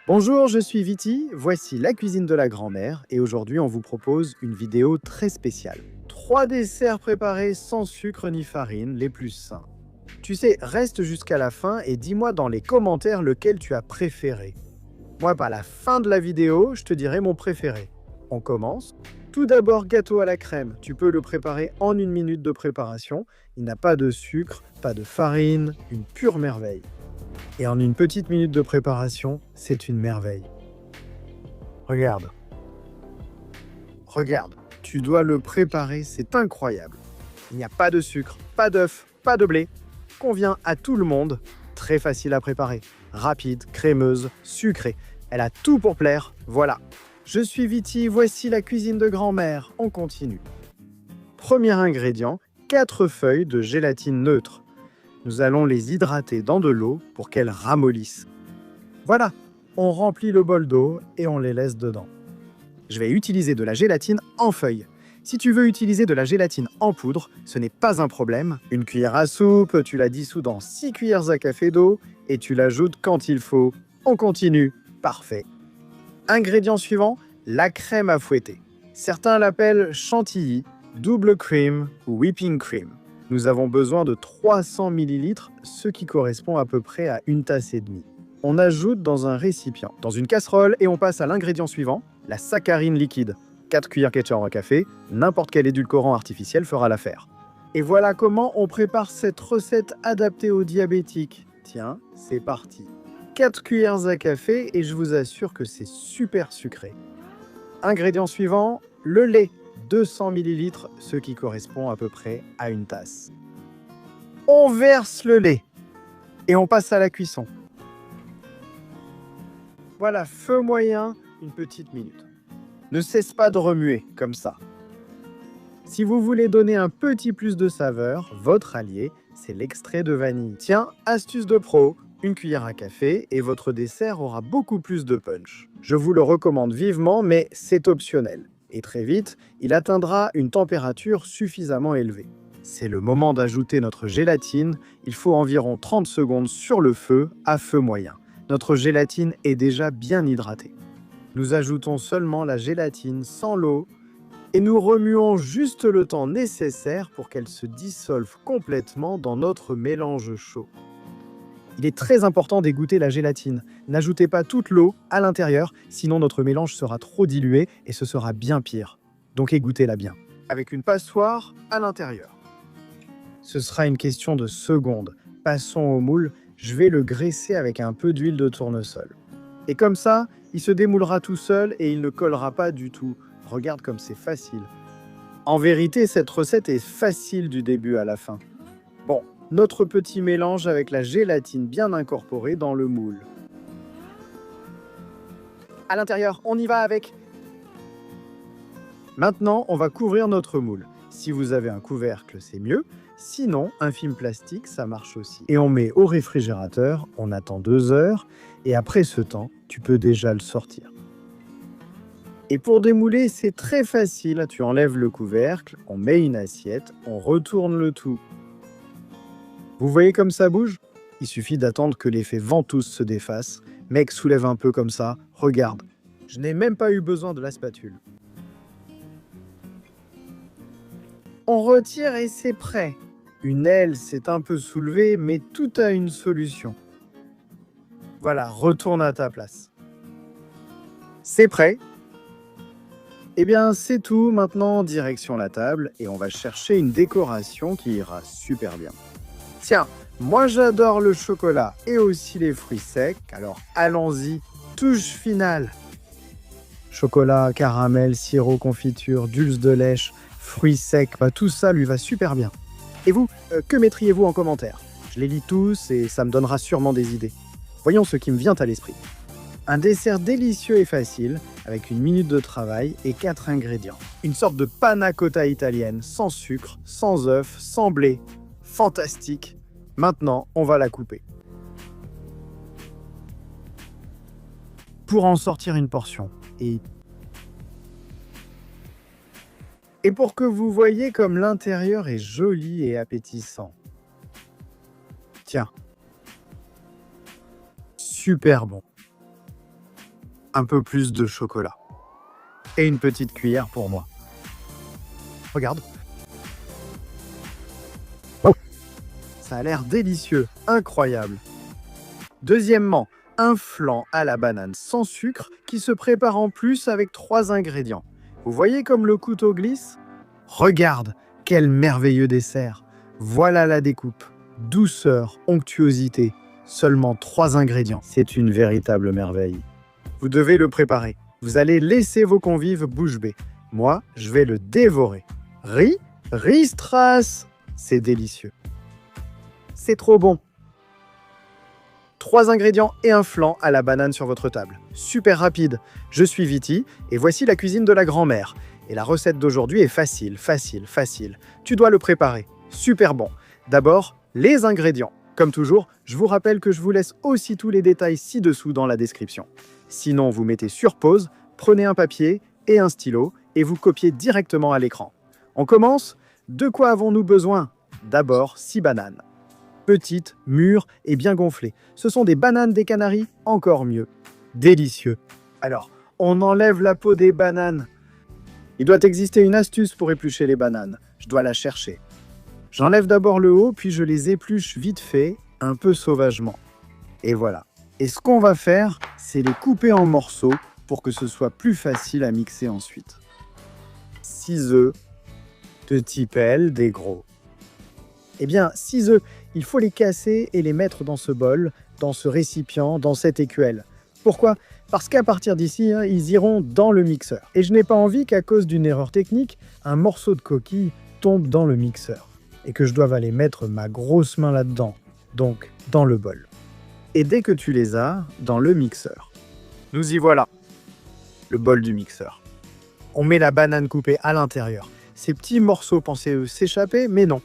Bonjour, je suis Viti, voici la cuisine de la grand-mère et aujourd'hui on vous propose une vidéo très spéciale. 3 desserts préparés sans sucre ni farine, les plus sains. Tu sais, reste jusqu'à la fin et dis-moi dans les commentaires lequel tu as préféré. Moi, à la fin de la vidéo, je te dirai mon préféré. On commence. Tout d'abord, gâteau à la crème. Tu peux le préparer en 1 minute de préparation. Il n'a pas de sucre, pas de farine, une pure merveille. Et en 1 petite minute de préparation, c'est une merveille. Regarde. Regarde. Tu dois le préparer, c'est incroyable. Il n'y a pas de sucre, pas d'œuf, pas de blé. Convient à tout le monde. Très facile à préparer. Rapide, crémeuse, sucrée. Elle a tout pour plaire. Voilà. Je suis Viti, voici la cuisine de grand-mère. On continue. Premier ingrédient, 4 feuilles de gélatine neutre. Nous allons les hydrater dans de l'eau pour qu'elles ramollissent. Voilà, on remplit le bol d'eau et on les laisse dedans. Je vais utiliser de la gélatine en feuilles. Si tu veux utiliser de la gélatine en poudre, ce n'est pas un problème. Une cuillère à soupe, tu la dissous dans 6 cuillères à café d'eau et tu l'ajoutes quand il faut. On continue. Parfait. Ingrédient suivant, la crème à fouetter. Certains l'appellent chantilly, double cream ou whipping cream. Nous avons besoin de 300 ml, ce qui correspond à peu près à 1,5 tasses. On ajoute dans un récipient, dans une casserole, et on passe à l'ingrédient suivant, la saccharine liquide. 4 cuillères ketchup à café, n'importe quel édulcorant artificiel fera l'affaire. Et voilà comment on prépare cette recette adaptée aux diabétiques. Tiens, c'est parti. 4 cuillères à café et je vous assure que c'est super sucré. Ingrédient suivant, le lait. 200 ml, ce qui correspond à peu près à 1 tasse. On verse le lait et on passe à la cuisson. Voilà, feu moyen, 1 petite minute. Ne cesse pas de remuer, comme ça. Si vous voulez donner un petit plus de saveur, votre allié, c'est l'extrait de vanille. Tiens, astuce de pro, 1 cuillère à café et votre dessert aura beaucoup plus de punch. Je vous le recommande vivement, mais c'est optionnel. Et très vite, il atteindra une température suffisamment élevée. C'est le moment d'ajouter notre gélatine. Il faut environ 30 secondes sur le feu à feu moyen. Notre gélatine est déjà bien hydratée. Nous ajoutons seulement la gélatine sans l'eau et nous remuons juste le temps nécessaire pour qu'elle se dissolve complètement dans notre mélange chaud. Il est très important d'égoutter la gélatine. N'ajoutez pas toute l'eau à l'intérieur, sinon notre mélange sera trop dilué et ce sera bien pire. Donc égouttez-la bien. Avec une passoire à l'intérieur. Ce sera une question de secondes. Passons au moule. Je vais le graisser avec un peu d'huile de tournesol. Et comme ça, il se démoulera tout seul et il ne collera pas du tout. Regarde comme c'est facile. En vérité, cette recette est facile du début à la fin. Bon, notre petit mélange avec la gélatine bien incorporée dans le moule. À l'intérieur, on y va avec. Maintenant, on va couvrir notre moule. Si vous avez un couvercle, c'est mieux. Sinon, un film plastique, ça marche aussi. Et on met au réfrigérateur, on attend 2 heures, et après ce temps, tu peux déjà le sortir. Et pour démouler, c'est très facile. Tu enlèves le couvercle, on met une assiette, on retourne le tout. Vous voyez comme ça bouge? Il suffit d'attendre que l'effet ventouse se défasse. Mec, soulève un peu comme ça. Regarde, je n'ai même pas eu besoin de la spatule. On retire et c'est prêt. Une aile s'est un peu soulevée, mais tout a une solution. Voilà, retourne à ta place. C'est prêt. Eh bien, c'est tout. Maintenant, direction la table et on va chercher une décoration qui ira super bien. Tiens, moi j'adore le chocolat et aussi les fruits secs, alors allons-y, touche finale. Chocolat, caramel, sirop, confiture, dulce de lèche, fruits secs, tout ça lui va super bien. Et vous, que mettriez-vous en commentaire? Je les lis tous et ça me donnera sûrement des idées. Voyons ce qui me vient à l'esprit. Un dessert délicieux et facile, avec 1 minute de travail et 4 ingrédients. Une sorte de panna cotta italienne, sans sucre, sans œuf, sans blé. Fantastique. Maintenant, on va la couper. Pour en sortir une portion. Et pour que vous voyez comme l'intérieur est joli et appétissant. Tiens. Super bon. un peu plus de chocolat. Et une petite cuillère pour moi. Regarde. Ça a l'air délicieux, incroyable. Deuxièmement, un flan à la banane sans sucre qui se prépare en plus avec 3 ingrédients. Vous voyez comme le couteau glisse? Regarde, quel merveilleux dessert. Voilà la découpe. Douceur, onctuosité, seulement 3 ingrédients. C'est une véritable merveille. Vous devez le préparer. Vous allez laisser vos convives bouche bée. Moi, je vais le dévorer. Riz-strass! C'est délicieux. C'est trop bon. 3 ingrédients et un flan à la banane sur votre table. Super rapide. Je suis Viti et voici la cuisine de la grand-mère. Et la recette d'aujourd'hui est facile. Tu dois le préparer. Super bon. D'abord, les ingrédients. Comme toujours, je vous rappelle que je vous laisse aussi tous les détails ci-dessous dans la description. Sinon, vous mettez sur pause, prenez un papier et un stylo et vous copiez directement à l'écran. On commence? De quoi avons-nous besoin? D'abord, 6 bananes. Petites, mûres et bien gonflées. Ce sont des bananes des Canaries, encore mieux. Délicieux. Alors, on enlève la peau des bananes. Il doit exister une astuce pour éplucher les bananes. Je dois la chercher. J'enlève d'abord le haut, puis je les épluche vite fait, un peu sauvagement. Et voilà. Et ce qu'on va faire, c'est les couper en morceaux pour que ce soit plus facile à mixer ensuite. 6 œufs, petits pelles, des gros. Eh bien, 6 œufs, il faut les casser et les mettre dans ce bol, dans ce récipient, dans cette écuelle. Pourquoi? Parce qu'à partir d'ici, ils iront dans le mixeur. Et je n'ai pas envie qu'à cause d'une erreur technique, un morceau de coquille tombe dans le mixeur. Et que je doive aller mettre ma grosse main là-dedans, donc dans le bol. Et dès que tu les as, dans le mixeur. Nous y voilà, le bol du mixeur. On met la banane coupée à l'intérieur. Ces petits morceaux pensaient s'échapper, mais non.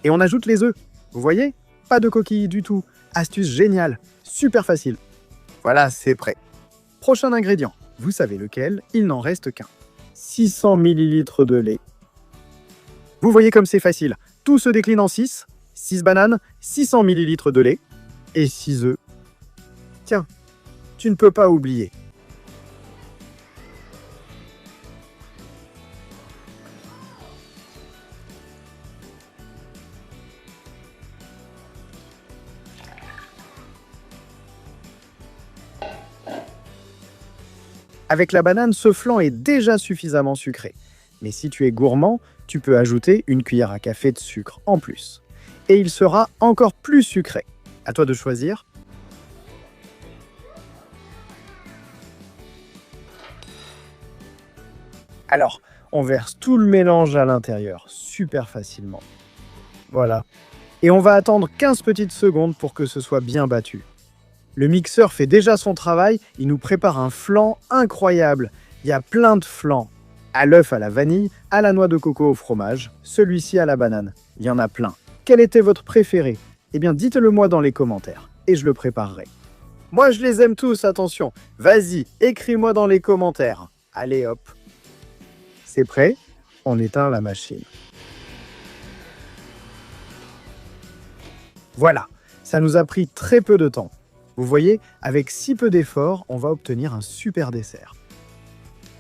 Et on ajoute les œufs. Vous voyez? Pas de coquille du tout. Astuce géniale, super facile. Voilà, c'est prêt. Prochain ingrédient. Vous savez lequel? Il n'en reste qu'un. 600 ml de lait. Vous voyez comme c'est facile. Tout se décline en 6. 6 bananes, 600 ml de lait et 6 œufs. Tiens, tu ne peux pas oublier. Avec la banane, ce flan est déjà suffisamment sucré. Mais si tu es gourmand, tu peux ajouter une cuillère à café de sucre en plus. Et il sera encore plus sucré. À toi de choisir. Alors, on verse tout le mélange à l'intérieur, super facilement. Voilà. Et on va attendre 15 petites secondes pour que ce soit bien battu. Le mixeur fait déjà son travail, il nous prépare un flan incroyable. Il y a plein de flans. À l'œuf à la vanille, à la noix de coco au fromage, celui-ci à la banane. Il y en a plein. Quel était votre préféré? Eh bien, dites-le moi dans les commentaires et je le préparerai. Moi, je les aime tous, attention. Vas-y, écris-moi dans les commentaires. Allez, hop. C'est prêt? On éteint la machine. Voilà, ça nous a pris très peu de temps. Vous voyez, avec si peu d'efforts, on va obtenir un super dessert.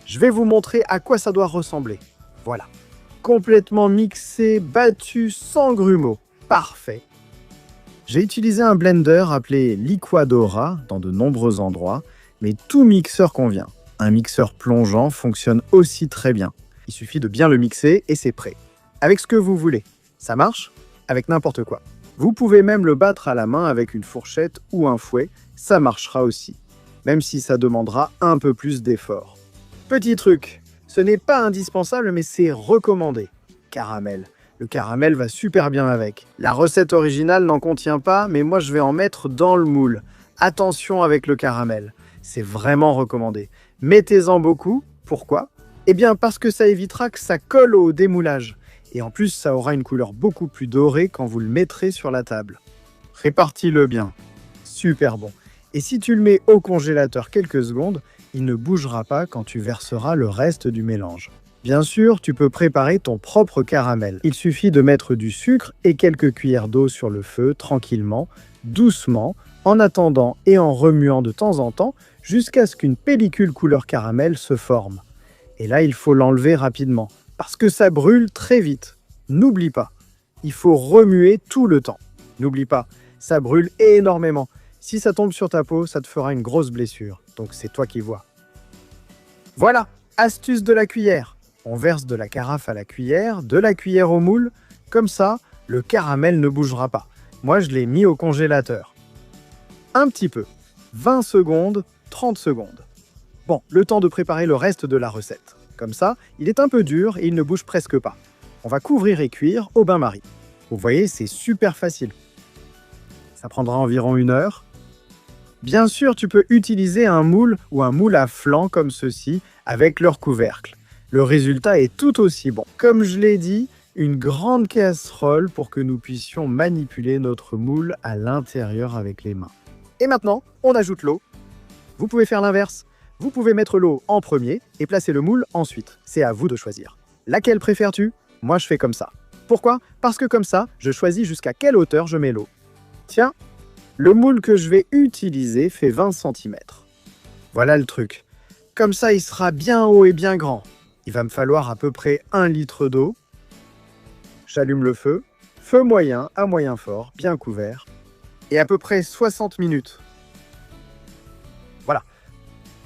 Je vais vous montrer à quoi ça doit ressembler. Voilà. Complètement mixé, battu, sans grumeaux. Parfait. J'ai utilisé un blender appelé Liquadora dans de nombreux endroits, mais tout mixeur convient. Un mixeur plongeant fonctionne aussi très bien. Il suffit de bien le mixer et c'est prêt. Avec ce que vous voulez. Ça marche? Avec n'importe quoi. Vous pouvez même le battre à la main avec une fourchette ou un fouet, ça marchera aussi. Même si ça demandera un peu plus d'effort. Petit truc, ce n'est pas indispensable mais c'est recommandé. Caramel. Le caramel va super bien avec. La recette originale n'en contient pas, mais moi je vais en mettre dans le moule. Attention avec le caramel, c'est vraiment recommandé. Mettez-en beaucoup, pourquoi? Eh bien parce que ça évitera que ça colle au démoulage. Et en plus, ça aura une couleur beaucoup plus dorée quand vous le mettrez sur la table. Répartis-le bien. Super bon. Et si tu le mets au congélateur quelques secondes, il ne bougera pas quand tu verseras le reste du mélange. Bien sûr, tu peux préparer ton propre caramel. Il suffit de mettre du sucre et quelques cuillères d'eau sur le feu tranquillement, doucement, en attendant et en remuant de temps en temps jusqu'à ce qu'une pellicule couleur caramel se forme. Et là, il faut l'enlever rapidement, parce que ça brûle très vite. N'oublie pas, il faut remuer tout le temps. N'oublie pas, ça brûle énormément. Si ça tombe sur ta peau, ça te fera une grosse blessure. Donc c'est toi qui vois. Voilà, astuce de la cuillère. On verse de la carafe à la cuillère, de la cuillère au moule. Comme ça, le caramel ne bougera pas. Moi, je l'ai mis au congélateur. Un petit peu. 20 secondes, 30 secondes. Bon, le temps de préparer le reste de la recette. Comme ça, il est un peu dur et il ne bouge presque pas. On va couvrir et cuire au bain-marie. Vous voyez, c'est super facile. Ça prendra environ 1 heure. Bien sûr, tu peux utiliser un moule ou un moule à flanc comme ceci avec leur couvercle. Le résultat est tout aussi bon. Comme je l'ai dit, une grande casserole pour que nous puissions manipuler notre moule à l'intérieur avec les mains. Et maintenant, on ajoute l'eau. Vous pouvez faire l'inverse. Vous pouvez mettre l'eau en premier et placer le moule ensuite. C'est à vous de choisir. Laquelle préfères-tu? Moi, je fais comme ça. Pourquoi? Parce que comme ça, je choisis jusqu'à quelle hauteur je mets l'eau. Tiens, le moule que je vais utiliser fait 20 cm. Voilà le truc. Comme ça, il sera bien haut et bien grand. Il va me falloir à peu près 1 litre d'eau. J'allume le feu. Feu moyen à moyen fort, bien couvert. Et à peu près 60 minutes. Voilà.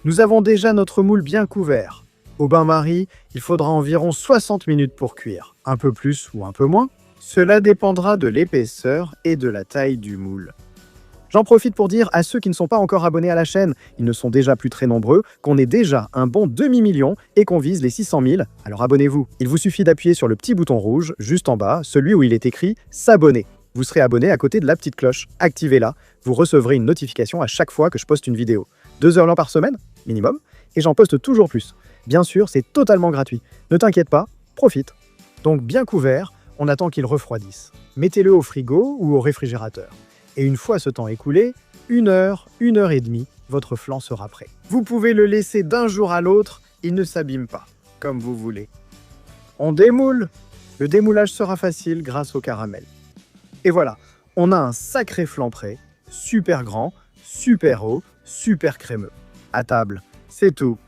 Nous avons déjà notre moule bien couvert. Au bain-marie, il faudra environ 60 minutes pour cuire. Un peu plus ou un peu moins. Cela dépendra de l'épaisseur et de la taille du moule. J'en profite pour dire à ceux qui ne sont pas encore abonnés à la chaîne, ils ne sont déjà plus très nombreux, qu'on est déjà un bon demi-million et qu'on vise les 600 000. Alors abonnez-vous. Il vous suffit d'appuyer sur le petit bouton rouge, juste en bas, celui où il est écrit « S'abonner ». Vous serez abonné à côté de la petite cloche. Activez-la, vous recevrez une notification à chaque fois que je poste une vidéo. 2 heures par semaine, minimum, et j'en poste toujours plus. Bien sûr, c'est totalement gratuit. Ne t'inquiète pas, profite. Donc bien couvert, on attend qu'il refroidisse. Mettez-le au frigo ou au réfrigérateur. Et une fois ce temps écoulé, 1 heure, 1 heure et demie, votre flan sera prêt. Vous pouvez le laisser d'un jour à l'autre, il ne s'abîme pas, comme vous voulez. On démoule. Le démoulage sera facile grâce au caramel. Et voilà, on a un sacré flan prêt, super grand, super haut, super crémeux. À table, c'est tout.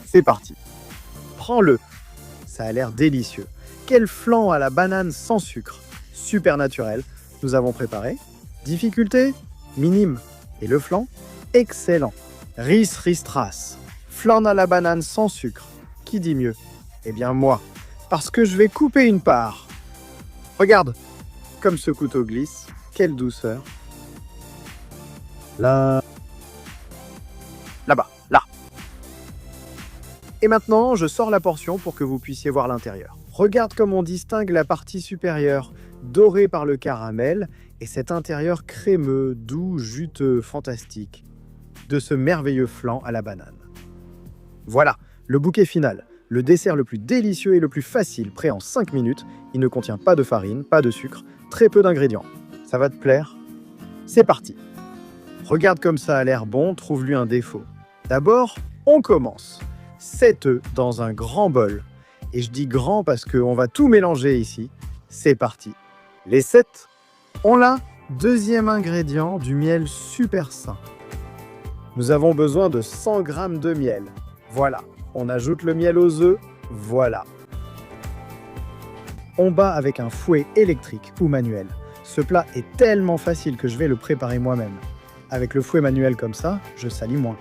C'est parti. Prends-le. Ça a l'air délicieux. Quel flan à la banane sans sucre. Super naturel. Nous avons préparé. Difficulté minime. Et le flan excellent. Ris tras. Flan à la banane sans sucre. Qui dit mieux? Eh bien moi. Parce que je vais couper une part. Regarde. Comme ce couteau glisse. Quelle douceur. Là. Là-bas. Là. Et maintenant, je sors la portion pour que vous puissiez voir l'intérieur. Regarde comme on distingue la partie supérieure, dorée par le caramel, et cet intérieur crémeux, doux, juteux, fantastique, de ce merveilleux flan à la banane. Voilà, le bouquet final, le dessert le plus délicieux et le plus facile, prêt en 5 minutes. Il ne contient pas de farine, pas de sucre, très peu d'ingrédients. Ça va te plaire? C'est parti. Regarde comme ça a l'air bon, trouve-lui un défaut. D'abord, on commence. 7 œufs dans un grand bol. Et je dis grand parce qu'on va tout mélanger ici. C'est parti. Les 7, on l'a. Deuxième ingrédient, du miel super sain. Nous avons besoin de 100 g de miel. Voilà. On ajoute le miel aux œufs. Voilà. On bat avec un fouet électrique ou manuel. Ce plat est tellement facile que je vais le préparer moi-même. Avec le fouet manuel comme ça, je salis moins.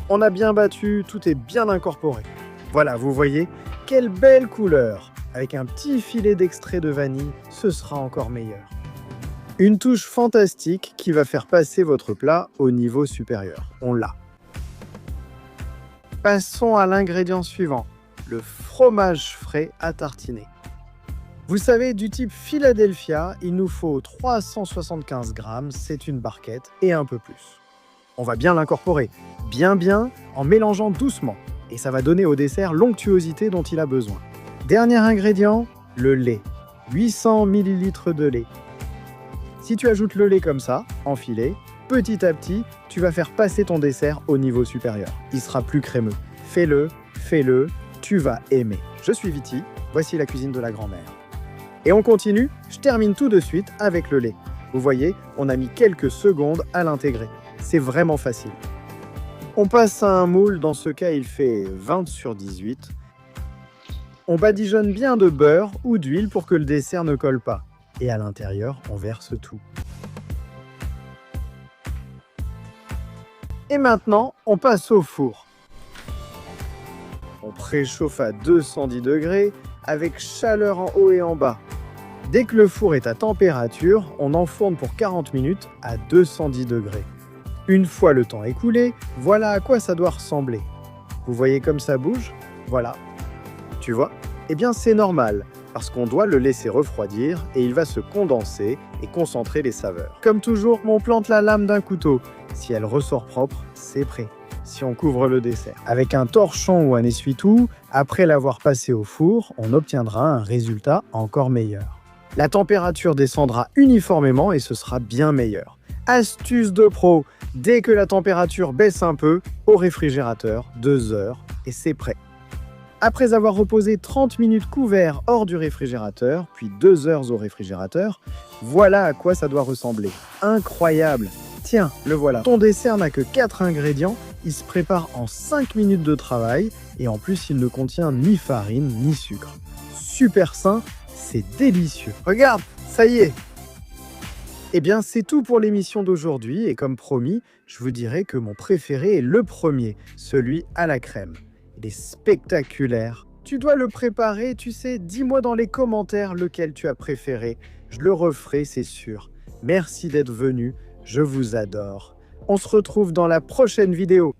On a bien battu, tout est bien incorporé. Voilà, vous voyez, quelle belle couleur. Avec un petit filet d'extrait de vanille, ce sera encore meilleur. Une touche fantastique qui va faire passer votre plat au niveau supérieur. On l'a. Passons à l'ingrédient suivant, le fromage frais à tartiner. Vous savez, du type Philadelphia, il nous faut 375 g, c'est une barquette, et un peu plus. On va bien l'incorporer, bien, en mélangeant doucement. Et ça va donner au dessert l'onctuosité dont il a besoin. Dernier ingrédient, le lait. 800 ml de lait. Si tu ajoutes le lait comme ça, enfilé, petit à petit, tu vas faire passer ton dessert au niveau supérieur. Il sera plus crémeux. Fais-le, tu vas aimer. Je suis Viti, voici la cuisine de la grand-mère. Et on continue, je termine tout de suite avec le lait. Vous voyez, on a mis quelques secondes à l'intégrer. C'est vraiment facile. On passe à un moule, dans ce cas il fait 20/18. On badigeonne bien de beurre ou d'huile pour que le dessert ne colle pas. Et à l'intérieur, on verse tout. Et maintenant, on passe au four. On préchauffe à 210 degrés avec chaleur en haut et en bas. Dès que le four est à température, on enfourne pour 40 minutes à 210 degrés. Une fois le temps écoulé, voilà à quoi ça doit ressembler. Vous voyez comme ça bouge? Voilà. Tu vois? Eh bien c'est normal, parce qu'on doit le laisser refroidir et il va se condenser et concentrer les saveurs. Comme toujours, on plante la lame d'un couteau. Si elle ressort propre, c'est prêt. Si on couvre le dessert avec un torchon ou un essuie-tout, après l'avoir passé au four, on obtiendra un résultat encore meilleur. La température descendra uniformément et ce sera bien meilleur. Astuce de pro, dès que la température baisse un peu, au réfrigérateur, 2 heures et c'est prêt. Après avoir reposé 30 minutes couvert hors du réfrigérateur, puis 2 heures au réfrigérateur, voilà à quoi ça doit ressembler. Incroyable! Tiens, le voilà. Ton dessert n'a que 4 ingrédients, il se prépare en 5 minutes de travail et en plus il ne contient ni farine ni sucre. Super sain, c'est délicieux. Regarde, ça y est! Eh bien, c'est tout pour l'émission d'aujourd'hui et comme promis, je vous dirai que mon préféré est le premier, celui à la crème. Il est spectaculaire. Tu dois le préparer, tu sais, dis-moi dans les commentaires lequel tu as préféré. Je le referai, c'est sûr. Merci d'être venu, je vous adore. On se retrouve dans la prochaine vidéo.